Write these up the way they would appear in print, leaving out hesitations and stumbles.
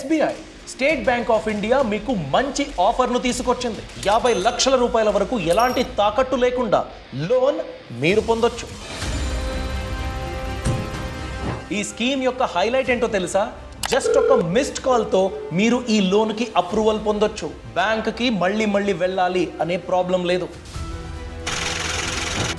SBI state bank of India మీకు మంచి ఆఫర్ను తీసుకొచ్చింది. 50 లక్షల రూపాయల వరకు ఎలాంటి తాకట్టు లేకుండా లోన్ మీరు పొందొచ్చు. ఈ స్కీమ్ యొక్క హైలైట్ ఏంటో తెలుసా? జస్ట్ ఒక మిస్డ్ కాల్తో మీరు ఈ లోన్కి అప్రూవల్ పొందొచ్చు. బ్యాంక్కి మళ్ళీ వెళ్ళాలి అనే ప్రాబ్లం లేదు.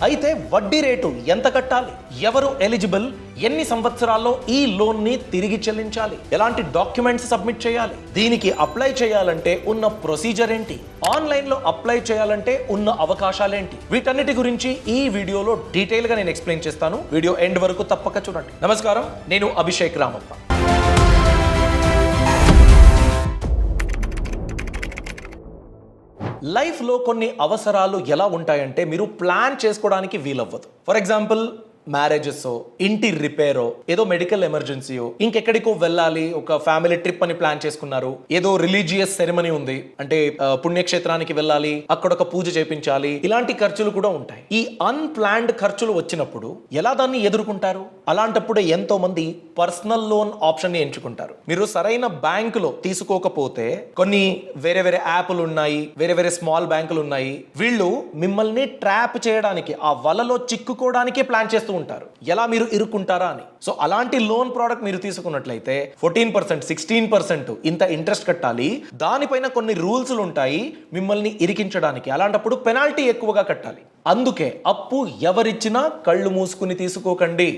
అయితే వడ్డీ రేటు ఎంత కట్టాలి, ఎవరు ఎలిజిబుల్, ఎన్ని సంవత్సరాల్లో ఈ లోన్ ని తిరిగి చెల్లించాలి, ఎలాంటి డాక్యుమెంట్స్ సబ్మిట్ చేయాలి, దీనికి అప్లై చేయాలంటే ఉన్న ప్రొసీజర్ ఏంటి, ఆన్లైన్ లో అప్లై చేయాలంటే ఉన్న అవకాశాలేంటి, వీటన్నిటి గురించి ఈ వీడియోలో డీటెయిల్ గా నేను ఎక్స్ప్లెయిన్ చేస్తాను. వీడియో ఎండ్ వరకు తప్పక చూడండి. నమస్కారం, నేను అభిషేక్ రామప్ప. లైఫ్లో కొన్ని అవసరాలు ఎలా ఉంటాయంటే మీరు ప్లాన్ చేసుకోవడానికి వీలవ్వదు. ఫర్ ఎగ్జాంపుల్ మ్యారేజెస్, ఇంటి రిపేరో, ఏదో మెడికల్ ఎమర్జెన్సీయో, ఇంకెక్కడికో వెళ్ళాలి, ఒక ఫ్యామిలీ ట్రిప్ అని ప్లాన్ చేసుకున్నారు, ఏదో రిలీజియస్ సెరమనీ ఉంది అంటే పుణ్యక్షేత్రానికి వెళ్ళాలి, అక్కడ ఒక పూజ చేపించాలి, ఇలాంటి ఖర్చులు కూడా ఉంటాయి. ఈ అన్ప్లాన్డ్ ఖర్చులు వచ్చినప్పుడు ఎలా దాన్ని ఎదుర్కొంటారు? అలాంటప్పుడు ఎంతో మంది పర్సనల్ లోన్ ఆప్షన్ ని ఎంచుకుంటారు. మీరు సరైన బ్యాంకులో తీసుకోకపోతే కొన్ని వేరే యాప్లు ఉన్నాయి, వేరే స్మాల్ బ్యాంకులు ఉన్నాయి, వీళ్ళు మిమ్మల్ని ట్రాప్ చేయడానికి, ఆ వలలో చిక్కుకోవడానికే ప్లాన్ చేస్తూ ఉంటారు, ఎలా మీరు ఇరుక్కుంటారా అని. సో అలాంటి లోన్ ప్రోడక్ట్ మీరు తీసుకున్నట్లయితే 14%, 16% ఇంత ఇంట్రెస్ట్ కట్టాలి. దానిపైన కొన్ని రూల్స్ ఉంటాయి మిమ్మల్ని ఇరికించడానికి. అలాంటప్పుడు పెనాల్టీ ఎక్కువగా కట్టాలి. అందుకే అప్పు ఎవరిచ్చినా కళ్ళు మూసుకుని తీసుకోకండి,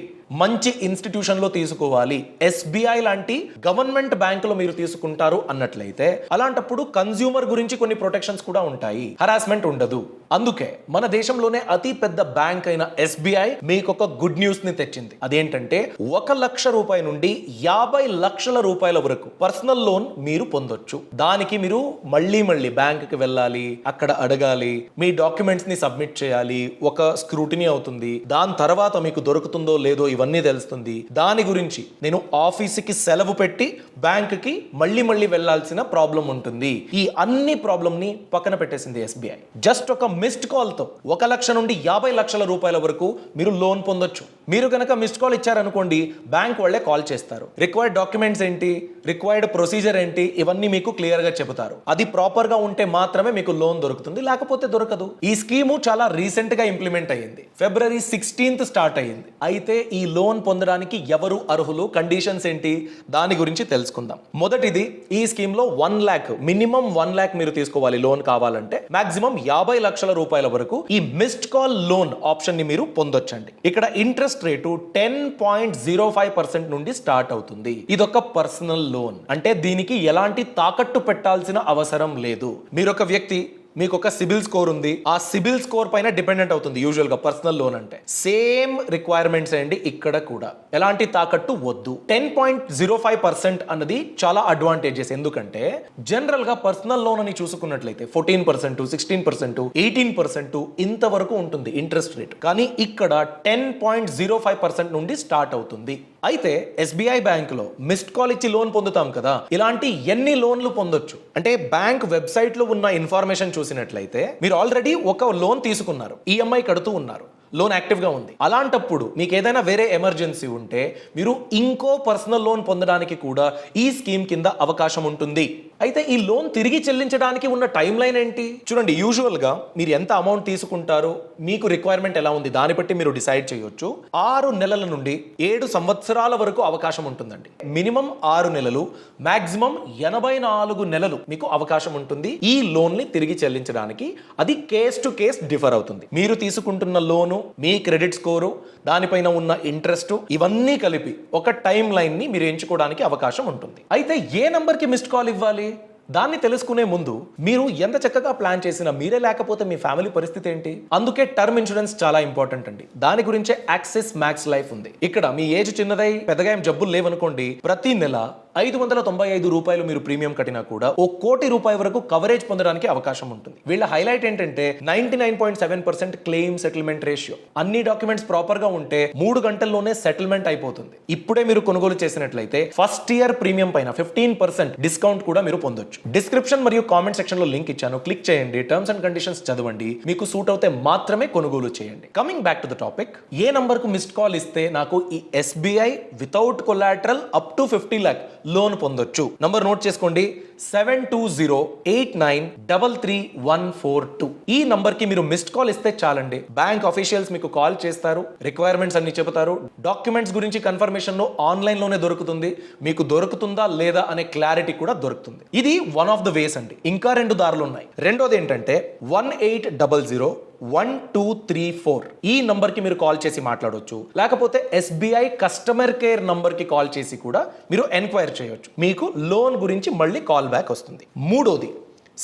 మంచి ఇన్స్టిట్యూషన్ లో తీసుకోవాలి. SBI లాంటి గవర్నమెంట్ బ్యాంకులో మీరు తీసుకుంటారు అన్నట్లయితే అలాంటప్పుడు కన్స్యూమర్ గురించి కొన్ని ప్రొటెక్షన్స్ కూడా ఉంటాయి, హరాస్మెంట్ ఉండదు. అందుకే మన దేశంలోనే అతి పెద్ద బ్యాంక్ అయిన SBI మీకు ఒక గుడ్ న్యూస్ ని తెచ్చింది. అదేంటంటే 1 లక్ష రూపాయల నుండి 50 లక్షల రూపాయల వరకు పర్సనల్ లోన్ మీరు పొందొచ్చు. దానికి మీరు మళ్ళీ బ్యాంక్ కి వెళ్ళాలి, అక్కడ అడగాలి, మీ డాక్యుమెంట్స్ ని సబ్మిట్ చేయాలి, ఒక స్క్రూటినీ అవుతుంది, దాని తర్వాత మీకు దొరుకుతుందో లేదో ఇవన్నీ తెలుస్తుంది. దాని గురించి నేను ఆఫీస్కి సెలవు పెట్టి బ్యాంక్కి మళ్ళీ వెళ్లాల్సిన ప్రాబ్లం ఉంటుంది. ఈ అన్ని ప్రాబ్లం ని పక్కన పెట్టేసింది SBI. జస్ట్ ఒక మిస్డ్ కాల్ తో 1 లక్ష నుండి 50 లక్షల రూపాయల వరకు మీరు లోన్ పొందొచ్చు. మీరు కనుక మిస్డ్ కాల్ ఇచ్చారనుకోండి, బ్యాంక్ వాళ్ళే కాల్ చేస్తారు. రిక్వైర్డ్ డాక్యుమెంట్స్ ఏంటి, రిక్వైర్డ్ ప్రొసీజర్ ఏంటి, ఇవన్నీ మీకు క్లియర్ గా చెబుతారు. అది ప్రాపర్ గా ఉంటే మాత్రమే మీకు లోన్ దొరుకుతుంది, లేకపోతే దొరకదు. ఈ స్కీము చాలా రీసెంట్ గా ఇంప్లిమెంట్ అయ్యింది. February 16th స్టార్ట్ అయ్యింది. అయితే ఈ లోన్ పొందడానికి ఎవరు అర్హులు, కండిషన్స్ ఏంటి, దాని గురించి తెలుసుకుందాం. మొదటిది, ఈ స్కీమ్ లో 1 lakh, మినిమం 1 lakh మీరు తీసుకోవాలి లోన్ కావాలంటే. మాక్సిమం 50 లక్షల రూపాయల వరకు ఈ మిస్డ్ కాల్ లోన్ ఆప్షన్ ని మీరు పొందొచ్చండి. ఇక్కడ ఇంట్రెస్ట్ రేటు 10.05% నుండి స్టార్ట్ అవుతుంది. ఇదొక పర్సనల్ లోన్ అంటే దీనికి ఎలాంటి తాకట్టు పెట్టాల్సిన అవసరం లేదు. మీరు ఒక వ్యక్తి, మీకు ఒక సిబిల్ స్కోర్ ఉంది, ఆ సిబిల్ స్కోర్ పైన డిపెండెంట్ అవుతుంది యూజువల్ గా పర్సనల్ లోన్ అంటే. సేమ్ రిక్వైర్మెంట్స్ అండి ఇక్కడ కూడా, ఎలాంటి తాకట్టు వద్దు. 10.05% అన్నది చాలా అడ్వాంటేజెస్. ఎందుకంటే జనరల్ గా పర్సనల్ లోన్ అని చూసుకున్నట్లయితే 14%, 16%, 18% ఇంతవరకు ఉంటుంది ఇంట్రెస్ట్ రేట్. కానీ ఇక్కడ 10.05% నుండి స్టార్ట్ అవుతుంది. అయితే SBI బ్యాంక్ లో మిస్డ్ కాల్ ఇచ్చి లోన్ పొందుతాం కదా, ఇలాంటి ఎన్ని లోన్లు పొందొచ్చు అంటే బ్యాంక్ వెబ్సైట్ లో ఉన్న ఇన్ఫర్మేషన్ చూసినట్లయితే మీరు ఆల్రెడీ ఒక లోన్ తీసుకున్నారు, EMI కడుతూ ఉన్నారు, లోన్ యాక్టివ్ గా ఉంది. అలాంటప్పుడు మీకు ఏదైనా వేరే ఎమర్జెన్సీ ఉంటే మీరు ఇంకో పర్సనల్ లోన్ పొందడానికి కూడా ఈ స్కీమ్ కింద అవకాశం ఉంటుంది. అయితే ఈ లోన్ తిరిగి చెల్లించడానికి ఉన్న టైం లైన్ ఏంటి చూడండి. యూజువల్ గా మీరు ఎంత అమౌంట్ తీసుకుంటారో, మీకు రిక్వైర్మెంట్ ఎలా ఉంది దాన్ని బట్టి మీరు డిసైడ్ చేయొచ్చు. 6 నెలల నుండి 7 సంవత్సరాల వరకు అవకాశం ఉంటుందండి. మినిమం 6 నెలలు, మాక్సిమం 84 నెలలు మీకు అవకాశం ఉంటుంది ఈ లోన్ ని తిరిగి చెల్లించడానికి. అది కేస్ టు కేస్ డిఫర్ అవుతుంది. మీరు తీసుకుంటున్న లోను, మీ క్రెడిట్ స్కోరు, దానిపైన ఉన్న ఇంట్రెస్ట్, ఇవన్నీ కలిపి ఒక టైం లైన్ ని మీరు ఎంచుకోవడానికి అవకాశం ఉంటుంది. అయితే ఏ నంబర్ కి మిస్డ్ కాల్ ఇవ్వాలి దాన్ని తెలుసుకునే ముందు, మీరు ఎంత చక్కగా ప్లాన్ చేసినా మీరే లేకపోతే మీ ఫ్యామిలీ పరిస్థితి ఏంటి? అందుకే టర్మ్ ఇన్సూరెన్స్ చాలా ఇంపార్టెంట్ అండి. దాని గురించే యాక్సిస్ మ్యాక్స్ లైఫ్ ఉంది. ఇక్కడ మీ ఏజ్ చిన్నదై పెద్దగా ఏం జబ్బులు లేవనుకోండి, ప్రతి నెల 595 రూపాయలు మీరు ప్రీమియం కట్టినా కూడా 1 కోటి రూపాయల వరకు కవరేజ్ పొందడానికి అవకాశం ఉంటుంది. వీళ్ళ హైలైట్ ఏంటంటే 99.7% క్లెయిమ్ సెటిల్మెంట్ రేషియో. అన్ని డాక్యుమెంట్స్ ప్రాపర్ గా ఉంటే 3 గంటల్లోనే సెటిల్మెంట్ అయిపోతుంది. ఇప్పుడే మీరు కొనుగోలు చేసినట్లయితే ఫస్ట్ ఇయర్ ప్రీమియం పైన 15% డిస్కౌంట్ కూడా మీరు పొందొచ్చు. డిస్క్రిప్షన్ మరియు కామెంట్ సెక్షన్ లో లింక్ ఇచ్చాను, క్లిక్ చేయండి, టర్మ్స్ అండ్ కండిషన్స్ చదవండి, మీకు సూట్ అవుతే మాత్రమే కొనుగోలు చేయండి. Coming back to the topic, A number కు మిస్డ్ కాల్ ఇస్తే నాకు ఈ SBI without collateral up to 50 lakh loan పొందొచ్చు. నంబర్ నోట్ చేసుకోండి, 7208933142. ఈ నంబర్ కి మీరు మిస్డ్ కాల్ ఇస్తే చాలండి. బ్యాంక్ అఫీషియల్స్ మీకు కాల్ చేస్తారు, రిక్వైర్మెంట్స్ అన్ని చెబుతారు, డాక్యుమెంట్స్ గురించి కన్ఫర్మేషన్ ఆన్లైన్ లోనే దొరుకుతుంది. మీకు దొరుకుతుందా లేదా అనే క్లారిటీ కూడా దొరుకుతుంది. ఇది వన్ ఆఫ్ ద వేస్ అండి. ఇంకా 2 దారులు ఉన్నాయి. రెండోది ఏంటంటే 18001234 ఈ నంబర్ కి మీరు కాల్ చేసి మాట్లాడొచ్చు. లేకపోతే SBI కస్టమర్ కేర్ నంబర్ కి కాల్ చేసి కూడా మీరు ఎంక్వైరీ చేయొచ్చు. మీకు లోన్ గురించి మళ్ళీ కాల్ బ్యాక్ వస్తుంది. మూడోది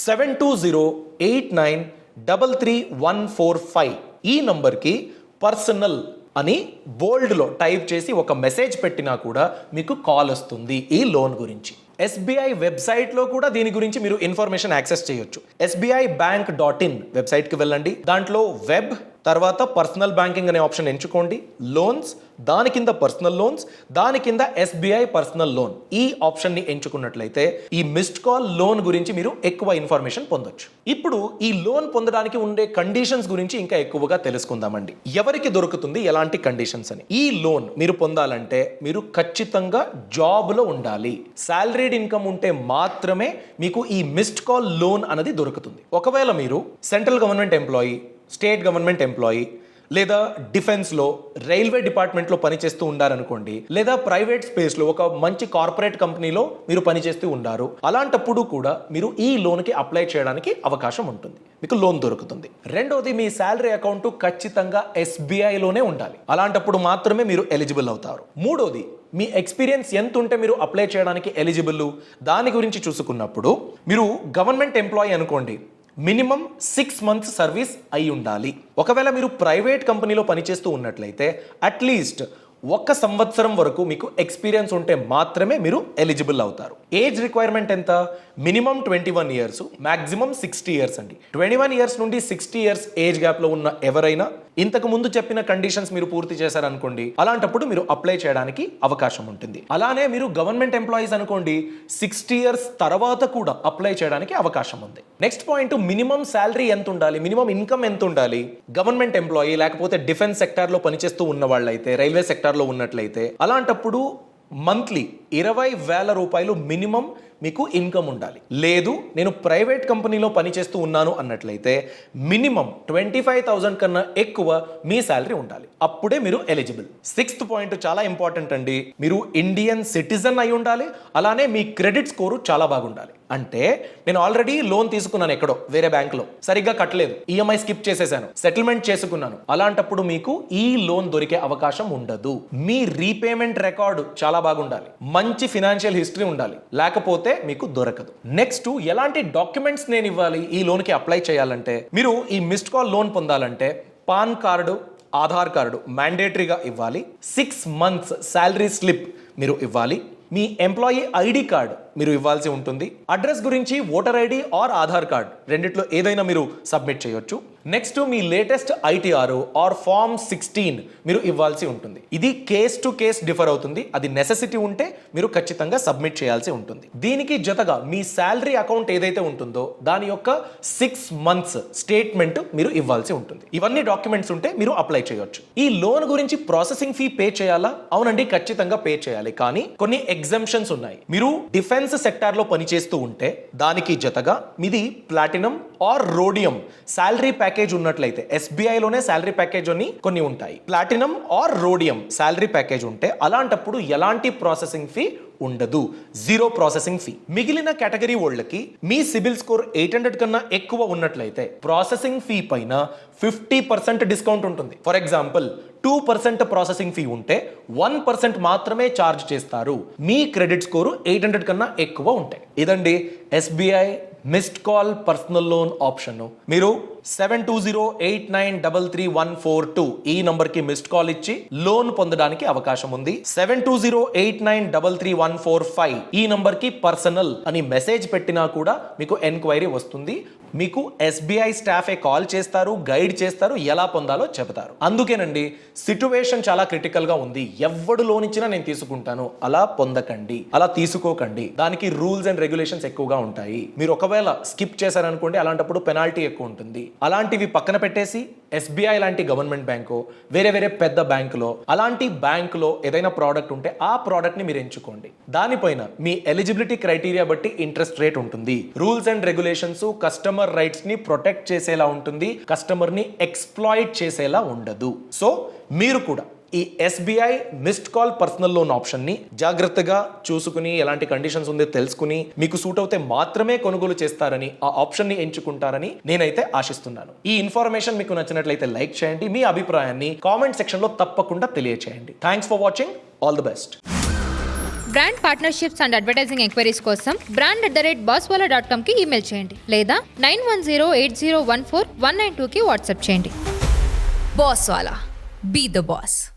7208933145 ఈ నంబర్ కి పర్సనల్ అని బోల్డ్ లో టైప్ చేసి ఒక మెసేజ్ పెట్టినా కూడా మీకు కాల్ వస్తుంది ఈ లోన్ గురించి. SBI వెబ్సైట్ లో కూడా దీని గురించి మీరు ఇన్ఫర్మేషన్ యాక్సెస్ చేయొచ్చు. SBIbank.in వెబ్సైట్ కి వెళ్ళండి. దాంట్లో వెబ్ తర్వాత పర్సనల్ బ్యాంకింగ్ అనే ఆప్షన్ ఎంచుకోండి. లోన్స్, దాని కింద పర్సనల్ లోన్స్, దాని కింద SBI పర్సనల్ లోన్ ఈ ఆప్షన్ ని ఎంచుకున్నట్లయితే ఈ మిస్డ్ కాల్ లోన్ గురించి మీరు ఎక్కువ ఇన్ఫర్మేషన్ పొందొచ్చు. ఇప్పుడు ఈ లోన్ పొందడానికి ఉండే కండిషన్స్ గురించి ఇంకా ఎక్కువగా తెలుసుకుందామండి. ఎవరికి దొరుకుతుంది, ఎలాంటి కండిషన్స్ అని. ఈ లోన్ మీరు పొందాలంటే మీరు ఖచ్చితంగా జాబ్ లో ఉండాలి. సాలరీడ్ ఇన్కమ్ ఉంటే మాత్రమే మీకు ఈ మిస్డ్ కాల్ లోన్ అనేది దొరుకుతుంది. ఒకవేళ మీరు central government employee, state government employee లేదా డిఫెన్స్లో, రైల్వే డిపార్ట్మెంట్లో పనిచేస్తూ ఉండారనుకోండి, లేదా ప్రైవేట్ స్పేస్లో ఒక మంచి కార్పొరేట్ కంపెనీలో మీరు పనిచేస్తూ ఉండారు, అలాంటప్పుడు కూడా మీరు ఈ లోన్కి అప్లై చేయడానికి అవకాశం ఉంటుంది. మీకు లోన్ దొరుకుతుంది. రెండోది మీ శాలరీ అకౌంట్ ఖచ్చితంగా SBIలోనే ఉండాలి. అలాంటప్పుడు మాత్రమే మీరు ఎలిజిబుల్ అవుతారు. మూడోది మీ ఎక్స్పీరియన్స్ ఎంత ఉంటే మీరు అప్లై చేయడానికి ఎలిజిబుల్, దాని గురించి చూసుకున్నప్పుడు మీరు గవర్నమెంట్ ఎంప్లాయీ అనుకోండి, మినిమం 6 months సర్వీస్ అయి ఉండాలి. ఒకవేళ మీరు ప్రైవేట్ కంపెనీలో పనిచేస్తూ ఉన్నట్లయితే అట్లీస్ట్ 1 సంవత్సరం వరకు మీకు ఎక్స్పీరియన్స్ ఉంటే మాత్రమే మీరు ఎలిజిబుల్ అవుతారు. ఏజ్ రిక్వైర్మెంట్ ఎంత? మినిమం 21 years, మాక్సిమం 60 years అండి. 21 years నుండి 60 years ఏజ్ గ్యాప్ లో ఉన్న ఎవరైనా ఇంతకు ముందు చెప్పిన కండిషన్స్ మీరు పూర్తి చేశారనుకోండి, అలాంటప్పుడు మీరు అప్లై చేయడానికి అవకాశం ఉంటుంది. అలానే మీరు గవర్నమెంట్ ఎంప్లాయీస్ అనుకోండి, 60 years తర్వాత కూడా అప్లై చేయడానికి అవకాశం ఉంది. నెక్స్ట్ పాయింట్, మినిమం శాలరీ ఎంత ఉండాలి, మినిమం ఇన్కమ్ ఎంత ఉండాలి. గవర్నమెంట్ ఎంప్లాయీ లేకపోతే డిఫెన్స్ సెక్టార్ లో పనిచేస్తూ ఉన్న వాళ్ళైతే, రైల్వే సెక్టార్ లో ఉన్నట్లయితే అలాంటప్పుడు మంత్లీ 20,000 రూపాయలు మినిమం మీకు ఇన్కమ్ ఉండాలి. లేదు నేను ప్రైవేట్ కంపెనీలో పనిచేస్తూ ఉన్నాను అన్నట్లయితే మినిమం 25,000 కన్నా ఎక్కువ మీ శాలరీ ఉండాలి. అప్పుడే మీరు ఎలిజిబుల్. 6th పాయింట్ చాలా ఇంపార్టెంట్ అండి. మీరు ఇండియన్ సిటిజన్ అయి ఉండాలి. అలానే మీ క్రెడిట్ స్కోరు చాలా బాగుండాలి. అంటే నేను ఆల్రెడీ లోన్ తీసుకున్నాను ఎక్కడో వేరే బ్యాంకులో, సరిగ్గా కట్టలేదు, EMI స్కిప్ చేసేసాను, సెటిల్మెంట్ చేసుకున్నాను, అలాంటప్పుడు మీకు ఈ లోన్ దొరికే అవకాశం ఉండదు. మీ రీపేమెంట్ రికార్డు చాలా బాగుండాలి, మంచి ఫినాన్షియల్ హిస్టరీ ఉండాలి, లేకపోతే మీకు దొరకదు. నెక్స్ట్, ఎలాంటి డాక్యుమెంట్స్ నేను ఇవ్వాలి ఈ లోన్ కి అప్లై చేయాలంటే? మీరు ఈ మిస్డ్ కాల్ లోన్ పొందాలంటే పాన్ కార్డు, ఆధార్ కార్డు మ్యాండేటరీగా ఇవ్వాలి. 6 months శాలరీ స్లిప్ మీరు ఇవ్వాలి. మీ ఎంప్లాయీ ID కార్డ్ మీరు ఇవ్వాల్సి ఉంటుంది. అడ్రస్ గురించి voter ID or Aadhaar card రెండిట్లో ఏదైనా మీరు సబ్మిట్ చేయొచ్చు. నెక్స్ట్, మీ లేటెస్ట్ ITR ఆర్ ఫార్మ్ 16 మీరు ఇవ్వాల్సి ఉంటుంది. ఇది కేస్ టు కేస్ డిఫర్ అవుతుంది. అది నెసెసిటీ ఉంటే మీరు ఖచ్చితంగా సబ్మిట్ చేయాల్సి ఉంటుంది. దీనికి జతగా మీ శాలరీ అకౌంట్ ఏదైతే ఉంటుందో దాని యొక్క 6 months స్టేట్మెంట్ మీరు ఇవ్వాల్సి ఉంటుంది. ఇవన్నీ డాక్యుమెంట్స్ ఉంటే మీరు అప్లై చేయొచ్చు. ఈ లోన్ గురించి ప్రాసెసింగ్ ఫీ పే చేయాలా? అవునండి, ఖచ్చితంగా పే చేయాలి. కానీ కొన్ని ఎగ్జంప్షన్స్ ఉన్నాయి. మీరు డిఫెన్స్ సెక్టార్ లో పనిచేస్తూ ఉంటే దానికి జతగా మీది platinum or rhodium salary package ఉన్నట్లయితే, SBIలోనే శాలరీ ప్యాకేజ్ అని కొన్ని ఉంటాయి. Platinum or rhodium salary package ఉంటే అలాంటప్పుడు ఎలాంటి ప్రాసెసింగ్ ఫీ ఉండదు, 0 ప్రాసెసింగ్ ఫీ. మిగిలిన కేటగిరీ వాళ్ళకి మీ సిబిల్ స్కోర్ 800 కన్నా ఎక్కువ ఉన్నట్లయితే ప్రాసెసింగ్ ఫీ పైన 50% డిస్కౌంట్ ఉంటుంది. ఫర్ ఎగ్జాంపుల్ 2% ప్రాసెసింగ్ ఫీ ఉంటే 1% మాత్రమే ఛార్జ్ చేస్తారు మీ క్రెడిట్ స్కోరు 800 కన్నా ఎక్కువ ఉంటాయి. ఇదండి SBI missed call personal loan option. మీరు 7208933142 ఈ నంబర్ కి మిస్డ్ కాల్ ఇచ్చి లోన్ పొందడానికి అవకాశం ఉంది. 7208933145 ఈ నంబర్ కి పర్సనల్ అని మెసేజ్ పెట్టినా కూడా మీకు ఎంక్వైరీ వస్తుంది. మీకు SBI స్టాఫే కాల్ చేస్తారు, గైడ్ చేస్తారు, ఎలా పొందాలో చెబుతారు. అందుకేనండి సిచ్యువేషన్ చాలా క్రిటికల్ గా ఉంది, ఎవడు లోన్ ఇచ్చినా నేను తీసుకుంటాను అలా పొందకండి, అలా తీసుకోకండి. దానికి రూల్స్ అండ్ రెగ్యులేషన్స్ ఎక్కువగా ఉంటాయి. మీరు ఒకవేళ స్కిప్ చేశారనుకోండి, అలాంటప్పుడు పెనాల్టీ ఎక్కువ ఉంటుంది. అలాంటివి పక్కన పెట్టేసి SBI లాంటి గవర్నమెంట్ బ్యాంకు, వేరే వేరే పెద్ద బ్యాంకులో, అలాంటి బ్యాంకులో ఏదైనా ప్రోడక్ట్ ఉంటే ఆ ప్రోడక్ట్ ని మీరు ఎంచుకోండి. దానిపైన మీ ఎలిజిబిలిటీ క్రైటీరియా బట్టి ఇంట్రెస్ట్ రేట్ ఉంటుంది. Rules and regulations customer rights ని ప్రొటెక్ట్ చేసేలా ఉంటుంది, కస్టమర్ ని ఎక్స్ప్లాయిట్ చేసేలా ఉండదు. సో మీరు కూడా ఈ SBI missed call personal loan option ని జాగ్రత్తగా చూసుకుని, ఎలాంటి కండిషన్స్ ఉందో తెలుసుకుని, మీకు సూట్ అవుతే మాత్రమే కొనుగోలు చేస్తారని, ఆ ఆప్షన్ ని ఎంచుకుంటారని నేనైతే ఆశిస్తున్నాను. ఈ ఇన్ఫర్మేషన్ మీకు నచ్చినట్లయితే లైక్ చేయండి, మీ అభిప్రాయాన్ని కామెంట్ సెక్షన్ లో తప్పకుండా తెలియచేయండి. Thanks for watching, all the best. Brand partnerships and advertising enquiries కోసం brand@bosswala.com కి ఈమెయిల్ చేయండి లేదా 9108014192కి వాట్సాప్ చేయండి. Bosswala. Be the boss.